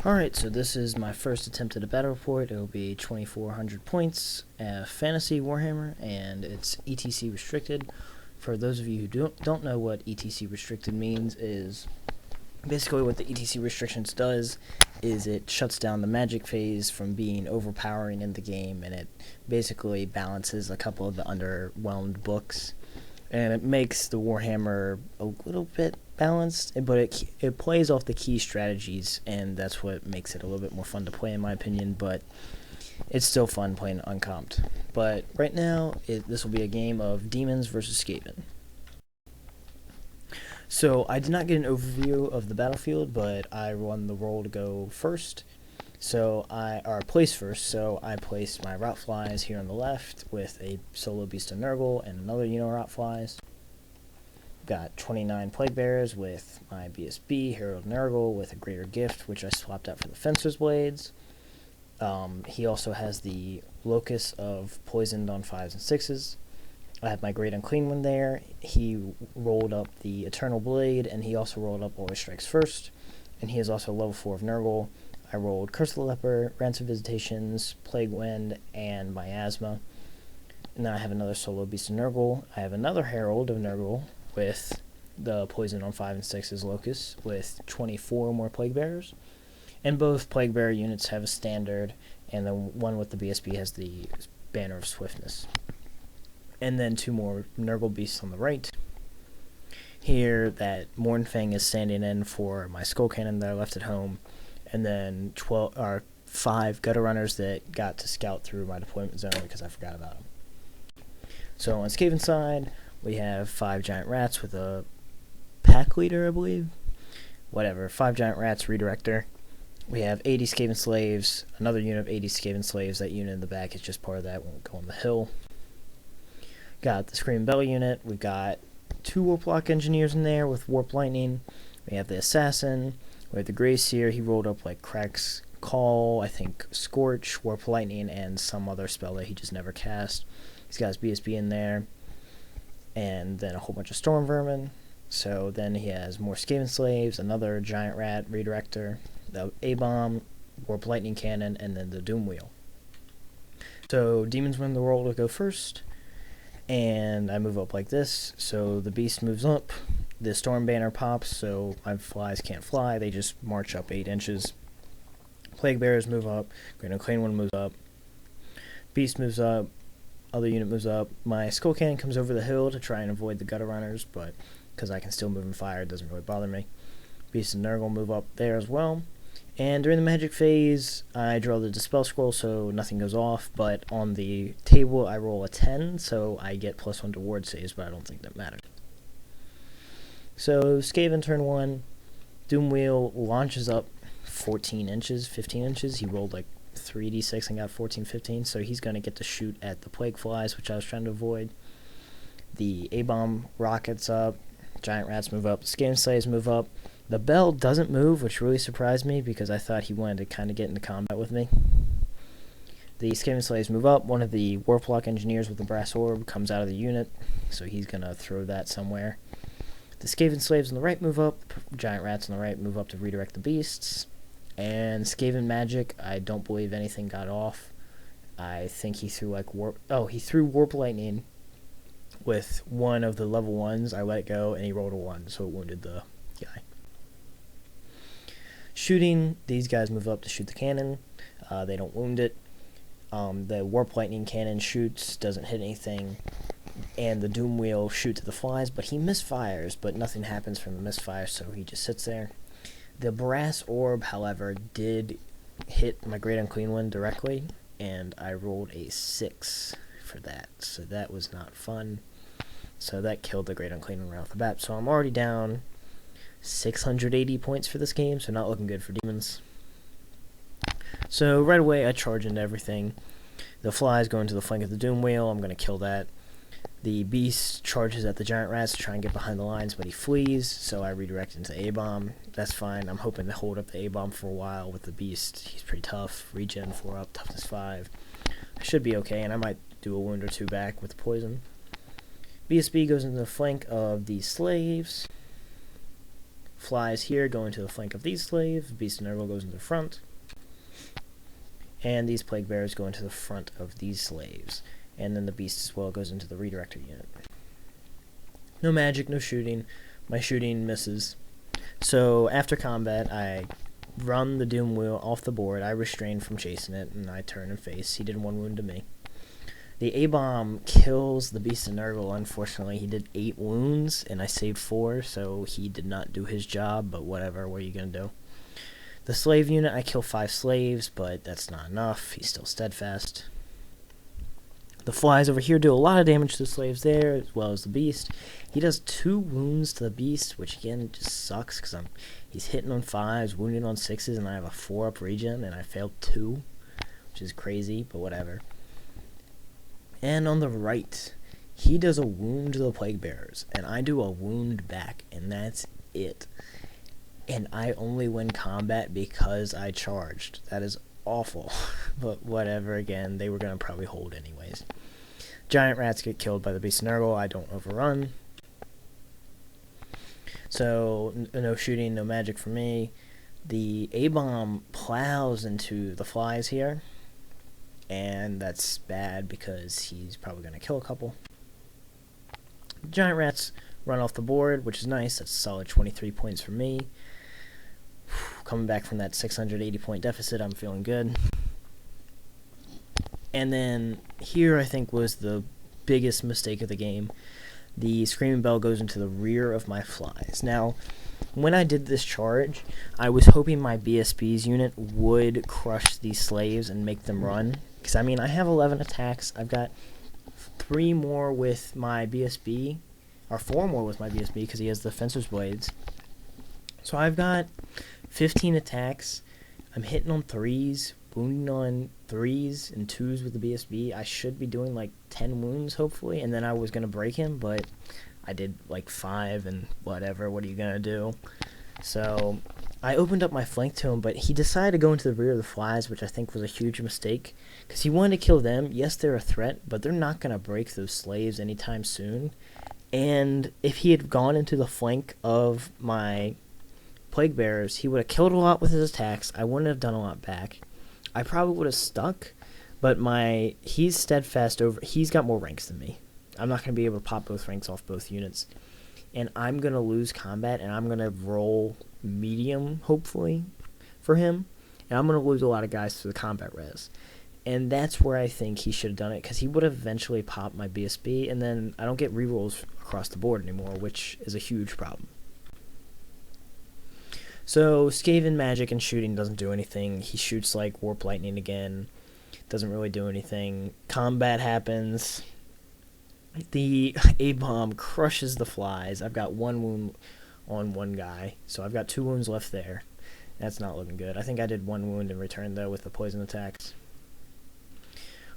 Alright, so this is my first attempt at a battle report. It will be 2400 points, Fantasy Warhammer, and it's ETC restricted. For those of you who don't know what ETC restricted means, is basically what the ETC restrictions does is it shuts down the magic phase from being overpowering in the game, and it basically balances a couple of the underwhelmed books. And it makes the Warhammer a little bit balanced, but it plays off the key strategies, and that's what makes it a little bit more fun to play, in my opinion. But it's still fun playing uncomped. But right now, this will be a game of Daemons versus Skaven. So I did not get an overview of the battlefield, but I won the role to go first. So place first. So I placed my Rot Flies here on the left with a solo Beast of Nurgle and another Rot Flies. Got 29 Plague Bearers with my BSB, Herald Nurgle with a Greater Gift, which I swapped out for the Fencer's Blades. He also has the Locus of Poisoned on 5s and 6s. I have my Great Unclean One there. He rolled up the Eternal Blade, and he also rolled up Always Strikes First. And he is also level 4 of Nurgle. I rolled Curse of the Leper, Rancid Visitations, Plague Wind, and Miasma. And then I have another solo Beast of Nurgle. I have another Herald of Nurgle with the Poison on 5 and 6's Locus with 24 more Plague Bearers. And both Plague Bearer units have a standard, and the one with the BSB has the Banner of Swiftness. And then 2 more Nurgle Beasts on the right. Here, that Mournfang is standing in for my Skull Cannon that I left at home. And then 5 Gutter Runners that got to scout through my deployment zone because I forgot about them. So on Skaven side, we have 5 Giant Rats with a Pack Leader, I believe. Whatever, 5 Giant Rats, Redirector. We have 80 Skaven Slaves, another unit of 80 Skaven Slaves. That unit in the back is just part of that, won't go on the hill. Got the Scream Bell unit. We've got 2 Warplock Engineers in there with Warp Lightning. We have the Assassin. We have the Gracier. He rolled up like Crack's Call, I think Scorch, Warp Lightning, and some other spell that he just never cast. He's got his BSB in there. And then a whole bunch of Storm Vermin. So then he has more Skaven Slaves, another Giant Rat, Redirector, the A-Bomb, Warp Lightning Cannon, and then the Doom Wheel. So Demons win the roll to go first. And I move up like this. So the Beast moves up. The Storm Banner pops, so my flies can't fly. They just march up 8 inches. Plague Bearers move up. Great Unclean One moves up. Beast moves up. Other unit moves up. My Skull Cannon comes over the hill to try and avoid the Gutter Runners, but because I can still move and fire, it doesn't really bother me. Beast and Nurgle move up there as well. And during the magic phase, I draw the Dispel Scroll, so nothing goes off, but on the table I roll a 10, so I get +1 to ward saves, but I don't think that matters. So Skaven turn 1, Doom Wheel launches up 14 inches, 15 inches. He rolled like 3d6 and got 14, 15, so he's going to get to shoot at the Plague Flies, which I was trying to avoid. The A-Bomb rockets up, Giant Rats move up, Skaven Slaves move up. The Bell doesn't move, which really surprised me because I thought he wanted to kind of get into combat with me. The Skaven Slaves move up. One of the Warplock Engineers with the Brass Orb comes out of the unit, so he's going to throw that somewhere. The Skaven Slaves on the right move up. Giant Rats on the right move up to redirect the Beasts. And Skaven Magic, I don't believe anything got off. I think he threw like he threw Warp Lightning with one of the level 1s. I let it go, and he rolled a 1, so it wounded the guy. Shooting, these guys move up to shoot the cannon. They don't wound it. The Warp Lightning Cannon shoots, doesn't hit anything. And the Doom Wheel shoots at the flies, but he misfires, but nothing happens from the misfire, so he just sits there. The Brass Orb, however, did hit my Great Unclean One directly, and I rolled a 6 for that, so that was not fun. So that killed the Great Unclean One right off the bat, so I'm already down 680 points for this game, so not looking good for Demons. So right away, I charge into everything. The flies go into the flank of the Doom Wheel. I'm going to kill that. The Beast charges at the Giant Rats to try and get behind the lines, but he flees, so I redirect into the A-Bomb. That's fine. I'm hoping to hold up the A-Bomb for a while with the Beast. He's pretty tough. Regen 4 up, toughness 5. I should be okay, and I might do a wound or 2 back with the poison. BSB goes into the flank of the Slaves. flies here go into the flank of these slaves, Beast of Nurgle goes into the front, and these plague bearers go into the front of these slaves, and then the beast as well goes into the redirector unit. No magic, no shooting. My shooting misses. So after combat, I run the Doom Wheel off the board. I restrain from chasing it, and I turn and face. He did 1 wound to me. The A-bomb kills the Beast of Nurgle. Unfortunately, he did 8 wounds, and I saved 4, so he did not do his job, but whatever, what are you going to do? The slave unit, I kill 5 slaves, but that's not enough. He's still steadfast. The flies over here do a lot of damage to the slaves there, as well as the beast. He does 2 wounds to the beast, which again just sucks, because he's hitting on 5s, wounding on 6s, and I have a 4-up regen, and I failed 2, which is crazy, but whatever. And on the right, he does a wound to the plague bearers, and I do a wound back, and that's it. And I only win combat because I charged. That is awful, but whatever. Again, they were going to probably hold anyways. Giant rats get killed by the Beast of Nurgle. I don't overrun. So, no shooting, no magic for me. The A-bomb plows into the flies here, and that's bad because he's probably going to kill a couple. Giant rats run off the board, which is nice. That's a solid 23 points for me. Coming back from that 680 point deficit, I'm feeling good. And then here I think was the biggest mistake of the game. The Screaming Bell goes into the rear of my flies. Now, when I did this charge, I was hoping my BSB's unit would crush these slaves and make them run. Because, I mean, I have 11 attacks. I've got 3 more with my BSB, or 4 more with my BSB because he has the Fencer's Blades. So I've got 15 attacks. I'm hitting on 3s, wounding on 3s and 2s with the BSB. I should be doing like 10 wounds, hopefully, and then I was going to break him, but I did like 5 and whatever. What are you going to do? So I opened up my flank to him, but he decided to go into the rear of the flies, which I think was a huge mistake, because he wanted to kill them. Yes, they're a threat, but they're not going to break those slaves anytime soon. And if he had gone into the flank of my plague bearers, he would have killed a lot with his attacks. I wouldn't have done a lot back. I probably would have stuck, but he's steadfast over. He's got more ranks than me. I'm not going to be able to pop both ranks off both units, and I'm going to lose combat, and I'm going to roll medium, hopefully, for him, and I'm going to lose a lot of guys to the combat res. And that's where I think he should have done it, because he would have eventually popped my BSB, and then I don't get rerolls across the board anymore, which is a huge problem. So, Skaven magic and shooting doesn't do anything. He shoots like Warp Lightning again. Doesn't really do anything. Combat happens. The A-bomb crushes the flies. I've got 1 wound on 1 guy, so I've got 2 wounds left there. That's not looking good. I think I did 1 wound in return, though, with the poison attacks.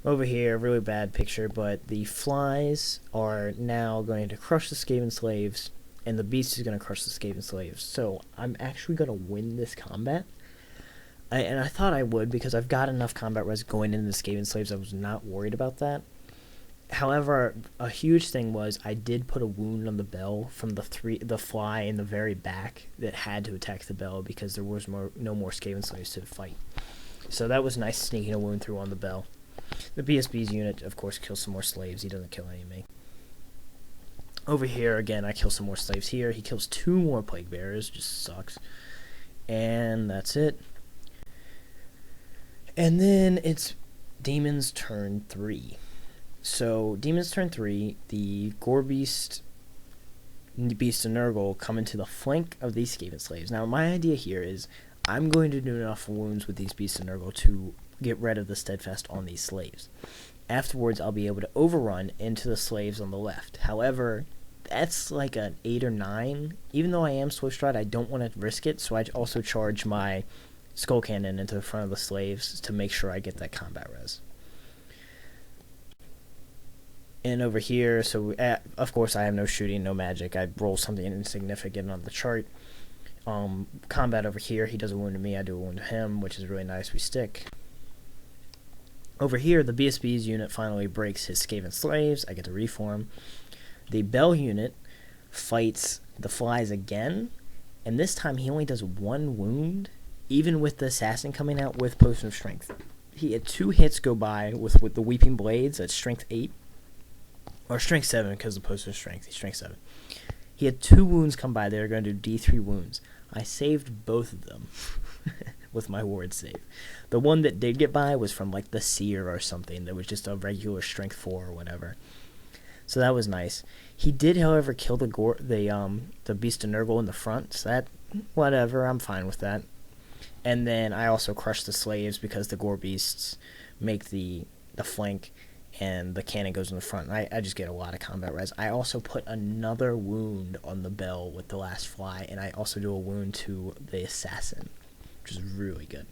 Over here, really bad picture, but the flies are now going to crush the Skaven slaves, and the beast is going to crush the Skaven slaves. So I'm actually going to win this combat. And I thought I would, because I've got enough combat res going into the Skaven slaves. I was not worried about that. However, a huge thing was I did put a wound on the bell from the fly in the very back that had to attack the bell, because there was no more Skaven slaves to fight. So that was nice, sneaking a wound through on the bell. The BSB's unit, of course, kills some more slaves. He doesn't kill any of me. Over here, again, I kill some more slaves here. He kills 2 more plague bearers. Just sucks. And that's it. And then it's Daemon's turn 3. So, Daemon's turn 3, the Gorebeast and the Beast of Nurgle come into the flank of these Skaven slaves. Now, my idea here is I'm going to do enough wounds with these Beasts of Nurgle to get rid of the steadfast on these slaves. Afterwards, I'll be able to overrun into the slaves on the left. However, that's like an 8 or 9. Even though I am Swift Stride, I don't want to risk it, so I also charge my Skull Cannon into the front of the slaves to make sure I get that combat res. And over here, so of course I have no shooting, no magic. I roll something insignificant on the chart. Combat over here, he does a wound to me, I do a wound to him, which is really nice. We stick. Over here, the BSB's unit finally breaks his Skaven slaves. I get to reform. The Bell unit fights the flies again, And this time he only does 1 wound, even with the assassin coming out with Potion of Strength. He had 2 hits go by with the Weeping Blades at Strength 8. Or Strength 7, because of the Potion of Strength. He's Strength 7. He had 2 wounds come by. They were going to do D3 wounds. I saved both of them with my ward save. The one that did get by was from like the Seer or something. That was just a regular Strength 4 or whatever. So that was nice. He did, however, kill the Beast of Nurgle in the front. So that, whatever, I'm fine with that. And then I also crushed the slaves because the Gore Beasts make the flank, and the cannon goes in the front. I just get a lot of combat res. I also put another wound on the bell with the last fly, and I also do a wound to the assassin, which is really good.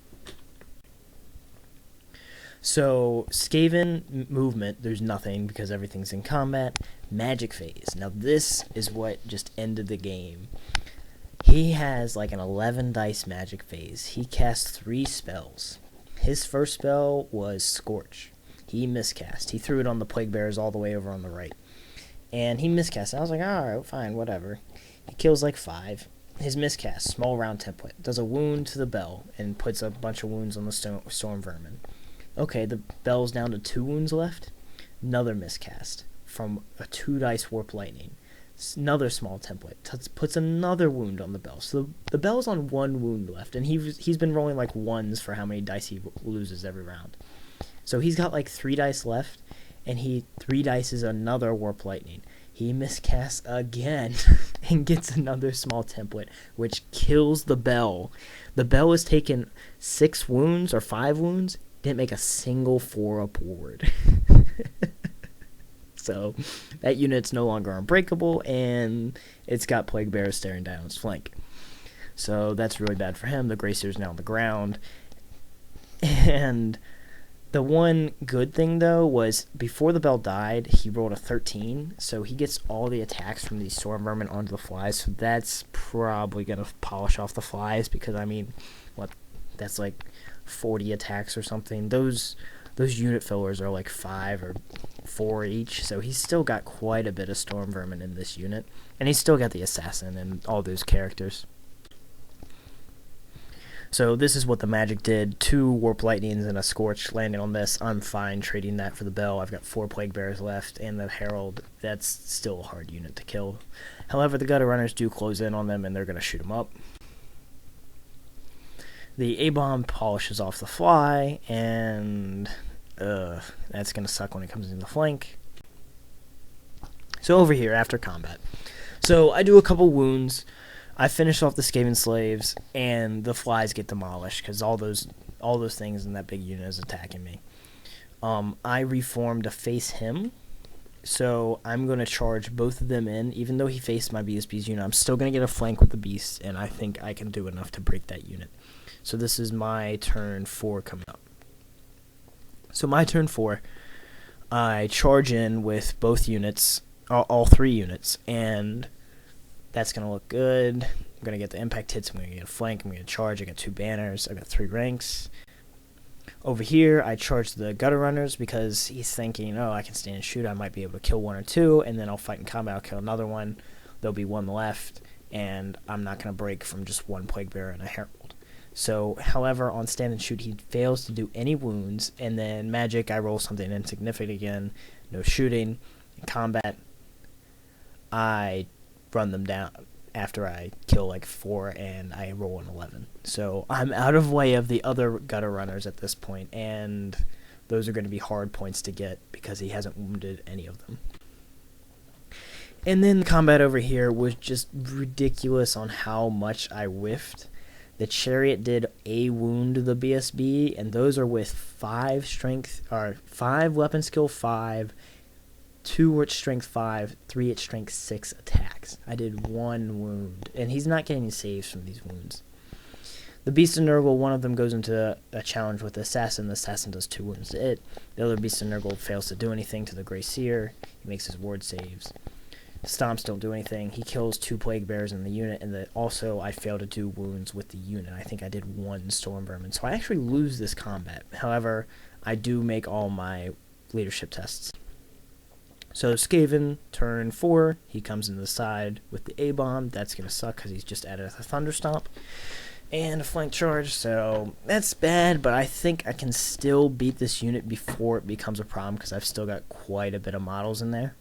So, Skaven movement, there's nothing because everything's in combat. Magic phase. Now, this is what just ended the game. He has like an 11 dice magic phase. He casts 3 spells. His first spell was Scorch. He miscast. He threw it on the Plague Bearers all the way over on the right. And he miscast. I was like, alright, fine, whatever. He kills like 5. His miscast, small round template, does a wound to the bell and puts a bunch of wounds on the storm vermin. Okay, the bell's down to 2 wounds left. Another miscast from a 2 dice warp lightning. Another small template puts another wound on the bell. So the bell's on 1 wound left, and he's been rolling like 1s for how many dice he loses every round. So he's got like 3 dice left, and he 3 dices another warp lightning. He miscasts again and gets another small template, which kills the bell. The bell has taken 6 wounds or 5 wounds. Didn't make a single 4-up ward. So that unit's no longer unbreakable, and it's got Plague Bears staring down its flank. So that's really bad for him. The Grey Seer's now on the ground. And the one good thing, though, was before the bell died, he rolled a 13, so he gets all the attacks from these storm vermin onto the flies, so that's probably going to polish off the flies, because, I mean, that's like 40 attacks or something. Those unit fillers are like 5 or 4 each, so he's still got quite a bit of storm vermin in this unit, and he's still got the assassin and all those characters. So this is what the magic did. 2 warp lightnings and a scorch landing on this. I'm fine trading that for the bell. I've got 4 plague bears left, and the herald. That's still a hard unit to kill. However, the gutter runners do close in on them, and they're going to shoot them up. The A-bomb polishes off the fly, and that's going to suck when it comes in the flank. So over here, after combat. So I do a couple wounds. I finish off the Skaven slaves, and the flies get demolished because all those things in that big unit is attacking me. I reform to face him, so I'm going to charge both of them in. Even though he faced my BSB's unit, I'm still going to get a flank with the beast, and I think I can do enough to break that unit. So this is my turn 4 coming up. So my turn 4, I charge in with both units, all 3 units, and that's going to look good. I'm going to get the impact hits. I'm going to get a flank. I'm going to charge. I got 2 banners. I got 3 ranks. Over here, I charge the gutter runners because he's thinking, oh, I can stand and shoot. I might be able to kill 1 or 2, and then I'll fight in combat. I'll kill another one. There'll be 1 left, and I'm not going to break from just 1 plague bearer and a herald. So, however, on stand and shoot, he fails to do any wounds, and then magic, I roll something insignificant again. No shooting. In combat, I run them down after I kill like 4 and I roll an 11. So I'm out of way of the other gutter runners at this point, and those are going to be hard points to get because he hasn't wounded any of them. And then the combat over here was just ridiculous on how much I whiffed. The chariot did a wound to the BSB, and those are with 5 strength, or 5 weapon skill 5, 2 at strength 5, 3 at strength 6 attacks. I did 1 wound, and he's not getting saves from these wounds. The Beast of Nurgle, one of them goes into a challenge with the Assassin. The Assassin does 2 wounds to it. The other Beast of Nurgle fails to do anything to the Grey Seer. He makes his ward saves. Stomps don't do anything. He kills 2 Plague Bears in the unit, and also I fail to do wounds with the unit. I think I did 1 Storm Vermin, so I actually lose this combat. However, I do make all my leadership tests. So Skaven, turn 4, he comes into the side with the A-bomb. That's going to suck because he's just added a Thunderstomp and a flank charge, so that's bad, but I think I can still beat this unit before it becomes a problem because I've still got quite a bit of models in there.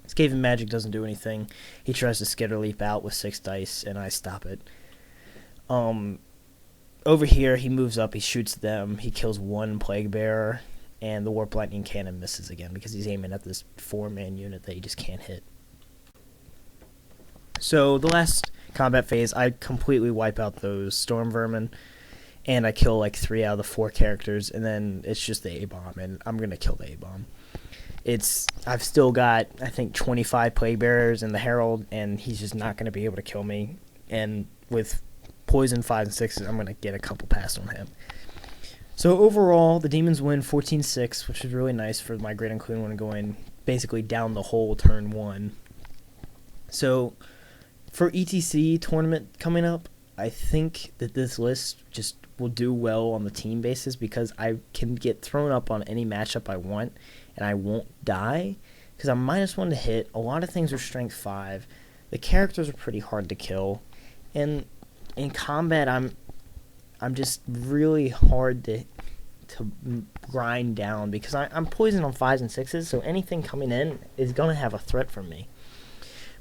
Skaven magic doesn't do anything. He tries to skitter leap out with 6 dice, and I stop it. Over here, he moves up, he shoots them, he kills 1 Plague Bearer, and the Warp Lightning Cannon misses again because he's aiming at this 4-man unit that he just can't hit. So the last combat phase, I completely wipe out those Storm Vermin, and I kill like 3 out of the 4 characters, and then it's just the A-bomb, and I'm going to kill the A-bomb. I've still got, I think, 25 Plague Bearers in the Herald, and he's just not going to be able to kill me. And with Poison 5 and 6s, I'm going to get a couple past on him. So overall, the Demons win 14-6, which is really nice for my Great Unclean One going basically down the hole turn 1. So for ETC tournament coming up, I think that this list just will do well on the team basis because I can get thrown up on any matchup I want and I won't die because I'm -1 to hit. A lot of things are strength 5. The characters are pretty hard to kill, and in combat I'm just really hard to grind down because I'm poisoned on 5s and 6s, so anything coming in is gonna have a threat from me.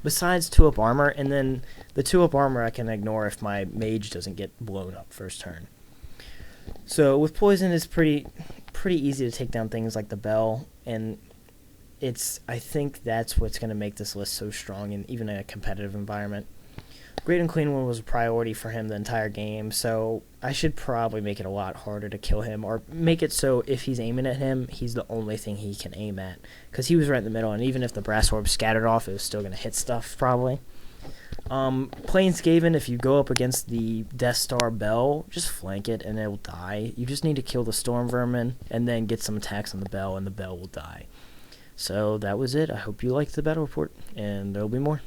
Besides 2-up armor, and then the 2-up armor I can ignore if my mage doesn't get blown up first turn. So with poison, it's pretty easy to take down things like the bell, and I think that's what's going to make this list so strong, and even in a competitive environment. Great Unclean One was a priority for him the entire game, so I should probably make it a lot harder to kill him, or make it so if he's aiming at him, he's the only thing he can aim at, because he was right in the middle, and even if the Brass Orb scattered off, it was still going to hit stuff, probably. Playing Skaven, if you go up against the Death Star Bell, just flank it, and it will die. You just need to kill the Storm Vermin, and then get some attacks on the Bell, and the Bell will die. So that was it. I hope you liked the battle report, and there will be more.